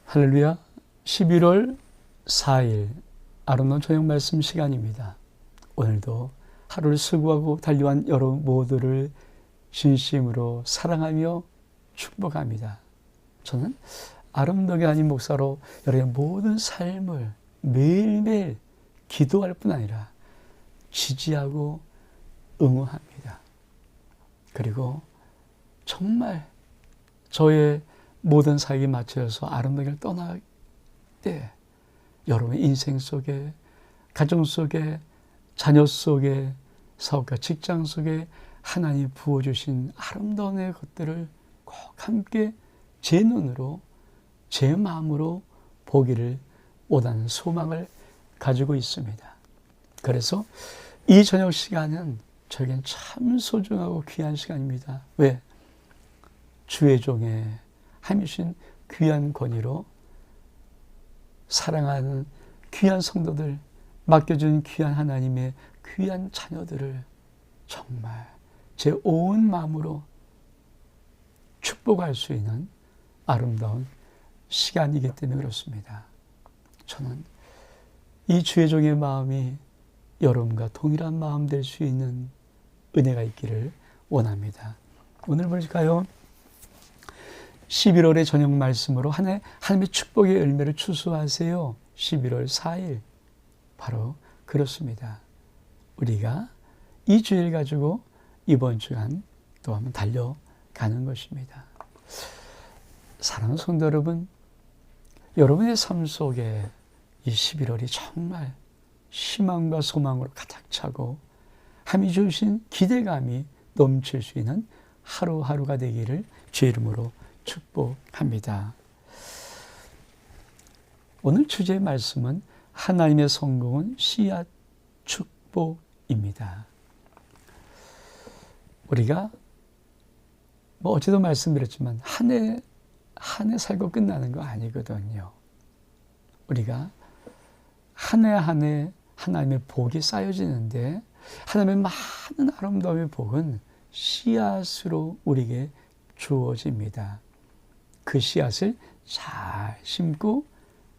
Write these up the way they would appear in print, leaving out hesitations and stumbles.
할렐루야. 11월 4일 아름다운 저녁 말씀 시간입니다. 오늘도 하루를 수고하고 달려온 여러분 모두를 진심으로 사랑하며 축복합니다. 저는 아름다운 담임 목사로 여러분의 모든 삶을 매일매일 기도할 뿐 아니라 지지하고 응원합니다. 그리고 정말 저의 모든 사역에 맞춰서 아름다움을 떠날 때 여러분의 인생 속에, 가정 속에, 자녀 속에, 사업과 직장 속에 하나님이 부어주신 아름다운 것들을 꼭 함께 제 눈으로, 제 마음으로 보기를 원하는 소망을 가지고 있습니다. 그래서 이 저녁 시간은 저에겐 참 소중하고 귀한 시간입니다. 왜? 주의 종의 함이신 귀한 권위로 사랑하는 귀한 성도들, 맡겨준 귀한 하나님의 귀한 자녀들을 정말 제 온 마음으로 축복할 수 있는 아름다운 시간이기 때문에 그렇습니다. 저는 이 주의 종의 마음이 여러분과 동일한 마음 될 수 있는 은혜가 있기를 원합니다. 오늘 보실까요? 11월의 저녁 말씀으로 하나님의 축복의 열매를 추수하세요. 11월 4일 바로 그렇습니다. 우리가 이 주일 가지고 이번 주간 또 한번 달려가는 것입니다. 사랑하는 성도 여러분, 여러분의 삶 속에 이 11월이 정말 희망과 소망으로 가득 차고 함이 주신 기대감이 넘칠 수 있는 하루하루가 되기를 주의 이름으로 축복합니다. 오늘 주제의 말씀은 하나님의 성공은 씨앗 축복입니다. 우리가 어제도 말씀드렸지만 한 해 살고 끝나는 거 아니거든요. 우리가 한 해 한 해 하나님의 복이 쌓여지는데 하나님의 많은 아름다움의 복은 씨앗으로 우리에게 주어집니다. 그 씨앗을 잘 심고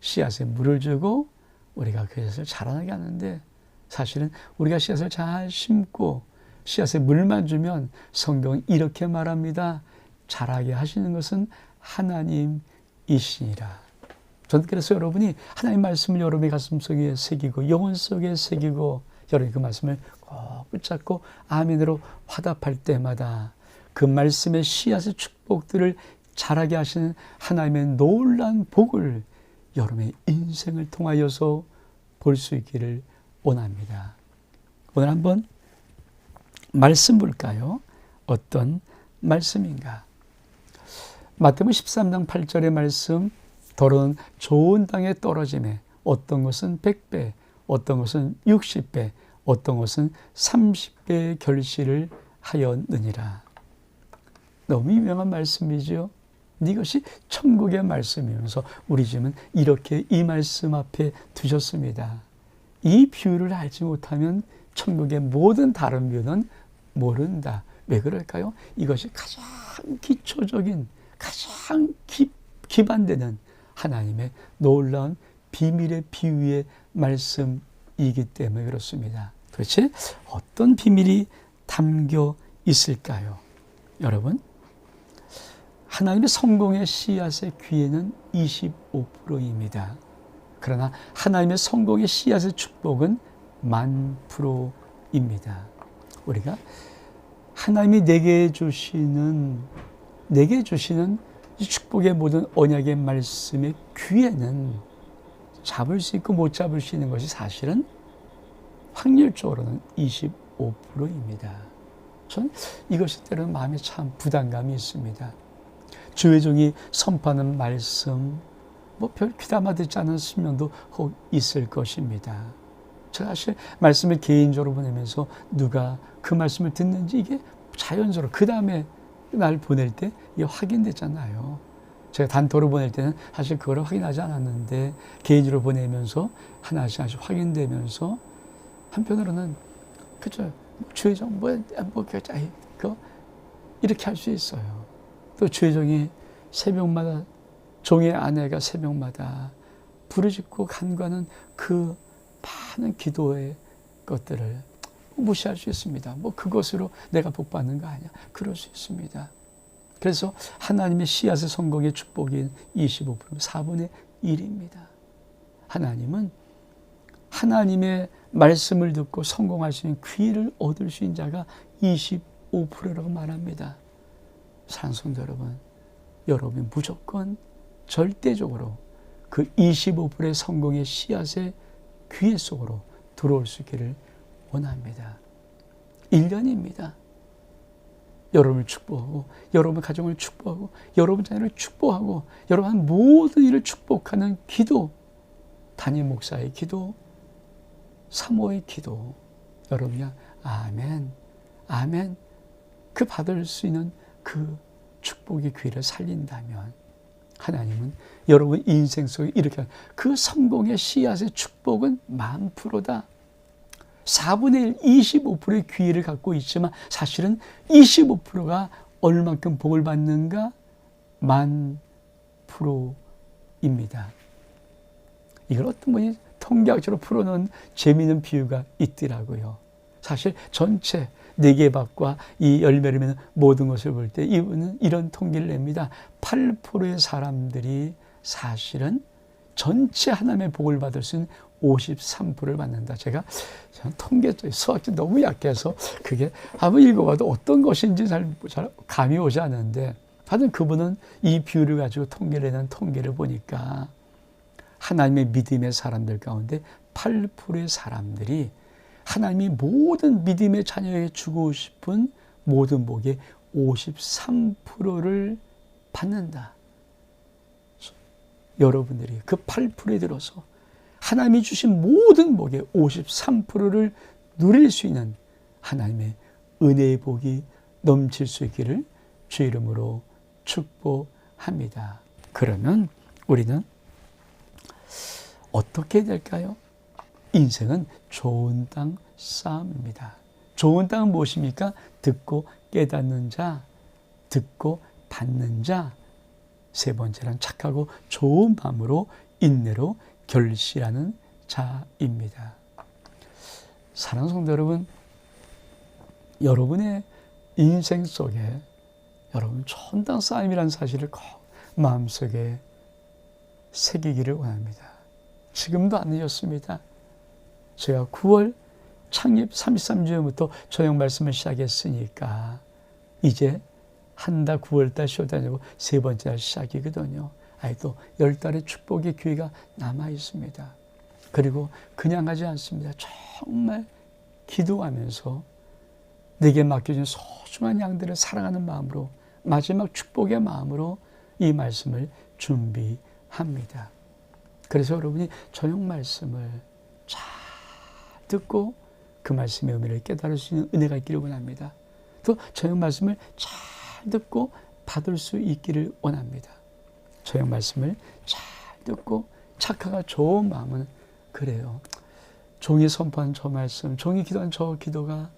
씨앗에 물을 주고 우리가 그 씨앗을 자라나게 하는데 사실은 우리가 씨앗을 잘 심고 씨앗에 물만 주면 성경은 이렇게 말합니다. 자라게 하시는 것은 하나님이시니라. 저는 그래서 여러분이 하나님 말씀을 여러분의 가슴 속에 새기고 영혼 속에 새기고 여러분이 그 말씀을 꼭 붙잡고 아멘으로 화답할 때마다 그 말씀의 씨앗의 축복들을 자라게 하시는 하나님의 놀라운 복을 여러분의 인생을 통하여서 볼 수 있기를 원합니다. 오늘 한번 말씀 볼까요? 어떤 말씀인가? 마태복음 13장 8절의 말씀, 더러운 좋은 땅에 떨어짐에 어떤 것은 100배, 어떤 것은 60배, 어떤 것은 30배의 결실을 하였느니라. 너무 유명한 말씀이죠. 이것이 천국의 말씀이면서 우리 집은 이렇게 이 말씀 앞에 두셨습니다. 이 비유를 알지 못하면 천국의 모든 다른 비유는 모른다. 왜 그럴까요? 이것이 가장 기초적인, 가장 기반되는 하나님의 놀라운 비밀의 비유의 말씀이기 때문에 그렇습니다. 도대체 어떤 비밀이 담겨 있을까요? 여러분, 하나님의 성공의 씨앗의 귀에는 25%입니다. 그러나 하나님의 성공의 씨앗의 축복은 10,000%입니다. 우리가 하나님이 내게 주시는 이 축복의 모든 언약의 말씀의 귀에는 잡을 수 있고 못 잡을 수 있는 것이 사실은 확률적으로는 25%입니다. 전 이것이 때로는 마음에 참 부담감이 있습니다. 주의 종이 선포하는 말씀, 별 귀담아 듣지 않은 수명도 혹 있을 것입니다. 제가 사실 말씀을 개인적으로 보내면서 누가 그 말씀을 듣는지 이게 자연스러워 그 다음에 날 보낼 때 이게 확인됐잖아요. 제가 단토로 보낼 때는 사실 그걸 확인하지 않았는데 개인적으로 보내면서 하나씩 확인되면서 한편으로는 그죠, 주의 종 이렇게 할 수 있어요. 또 주의 종이 새벽마다 종의 아내가 새벽마다 부르짖고 간구하는 그 많은 기도의 것들을 무시할 수 있습니다. 뭐 그것으로 내가 복 받는 거 아니야. 그럴 수 있습니다. 그래서 하나님의 씨앗의 성공의 축복인 25%, 4분의 1입니다. 하나님은 하나님의 말씀을 듣고 성공할 수 있는 기회를 얻을 수 있는 자가 25%라고 말합니다. 사랑하는 성도 여러분, 여러분이 무조건 절대적으로 그 25%의 성공의 씨앗의 기회 속으로 들어올 수 있기를 원합니다. 1년입니다. 여러분을 축복하고, 여러분 가정을 축복하고, 여러분 자녀를 축복하고, 여러분 모든 일을 축복하는 기도, 담임 목사의 기도, 사모의 기도, 여러분이 아멘, 아멘, 그 받을 수 있는 그 축복의 기회를 살린다면 하나님은 여러분 인생 속에 이렇게 그 성공의 씨앗의 축복은 10,000%다. 4분의 1, 25%의 기회를 갖고 있지만 사실은 25%가 얼만큼 복을 받는가? 10,000%입니다. 이걸 어떤 분이 통계학적으로 풀어놓은 재미있는 비유가 있더라고요. 사실 전체 4개 밭과 이 열매를 맺는 모든 것을 볼 때 이분은 이런 통계를 냅니다. 8%의 사람들이 사실은 전체 하나님의 복을 받을 수 있는 53%를 받는다. 제가 통계 수학이 너무 약해서 그게 한번 읽어봐도 어떤 것인지 잘 감이 오지 않는데, 하여튼 그분은 이 비유를 가지고 통계를 내는 통계를 보니까 하나님의 믿음의 사람들 가운데 8%의 사람들이 하나님이 모든 믿음의 자녀에게 주고 싶은 모든 복의 53%를 받는다. 여러분들이 그 8%에 들어서 하나님이 주신 모든 복의 53%를 누릴 수 있는 하나님의 은혜의 복이 넘칠 수 있기를 주 이름으로 축복합니다. 그러면 우리는 어떻게 될까요? 인생은 좋은 땅 싸움입니다. 좋은 땅은 무엇입니까? 듣고 깨닫는 자, 듣고 받는 자. 세 번째는 착하고 좋은 마음으로 인내로 결실하는 자입니다. 사랑하는 성도 여러분, 여러분의 인생 속에 여러분 좋은 땅 싸움이라는 사실을 꼭 마음속에 새기기를 원합니다. 지금도 안 늦었습니다. 제가 9월 창립 33주년부터 저녁 말씀을 시작했으니까 이제 한 달 9월달 쉬어도 아니고 세 번째 달 시작이거든요. 아직도 10달의 축복의 기회가 남아 있습니다. 그리고 그냥 가지 않습니다. 정말 기도하면서 내게 맡겨진 소중한 양들을 사랑하는 마음으로, 마지막 축복의 마음으로 이 말씀을 준비합니다. 그래서 여러분이 저녁 말씀을 잘 듣고 그 말씀의 의미를 깨달을 수 있는 은혜가 있기를 원합니다. 또 저녁 말씀을 잘 듣고 받을 수 있기를 원합니다. 저녁 말씀을 잘 듣고 착하가 좋은 마음은 그래요. 종이 선포한 저 말씀, 종이 기도한 저 기도가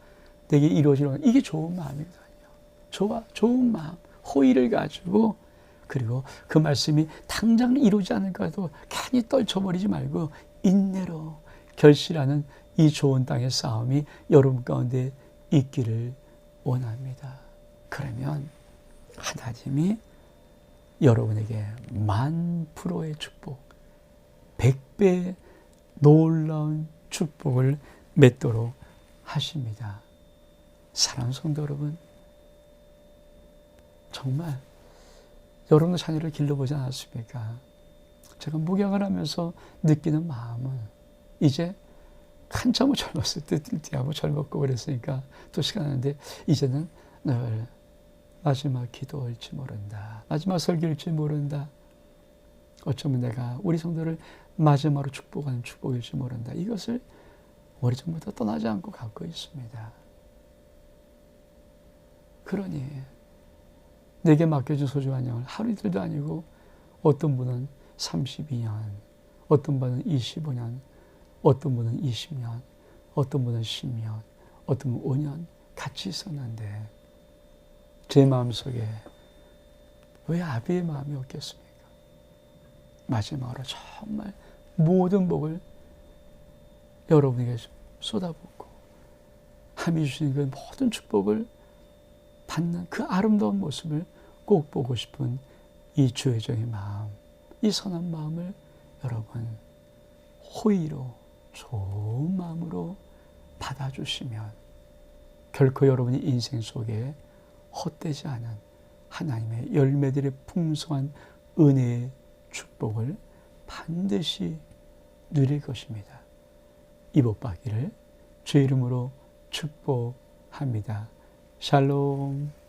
내게 이루어지는, 이게 좋은 마음이거든요. 좋은 마음, 호의를 가지고, 그리고 그 말씀이 당장 이루지 않을까도 괜히 떨쳐버리지 말고 인내로 결실하는 이 좋은 땅의 싸움이 여러분 가운데 있기를 원합니다. 그러면 하나님이 여러분에게 10,000%의 축복, 100배의 놀라운 축복을 맺도록 하십니다. 사랑하는 성도 여러분, 정말 여러분의 자녀를 길러보지 않았습니까? 제가 목양을 하면서 느끼는 마음은 이제 한참을 젊었을 때 띠띠하고 젊었고 그랬으니까 또 시간 하는데 이제는 늘 마지막 기도일지 모른다. 마지막 설교일지 모른다. 어쩌면 내가 우리 성도를 마지막으로 축복하는 축복일지 모른다. 이것을 오래전부터 떠나지 않고 갖고 있습니다. 그러니 내게 맡겨진 소중한 영을 하루 이틀도 아니고 어떤 분은 32년, 어떤 분은 25년, 어떤 분은 20년, 어떤 분은 10년, 어떤 분은 5년 같이 있었는데 제 마음속에 왜 아비의 마음이 없겠습니까? 마지막으로 정말 모든 복을 여러분에게 쏟아붓고 하나님이 주시는 그 모든 축복을 받는 그 아름다운 모습을 꼭 보고 싶은 이 주의적인 마음, 이 선한 마음을 여러분 호의로 좋은 마음으로 받아주시면 결코 여러분의 인생 속에 헛되지 않은 하나님의 열매들의 풍성한 은혜의 축복을 반드시 누릴 것입니다. 이 복 받기를 주의 이름으로 축복합니다. 샬롬.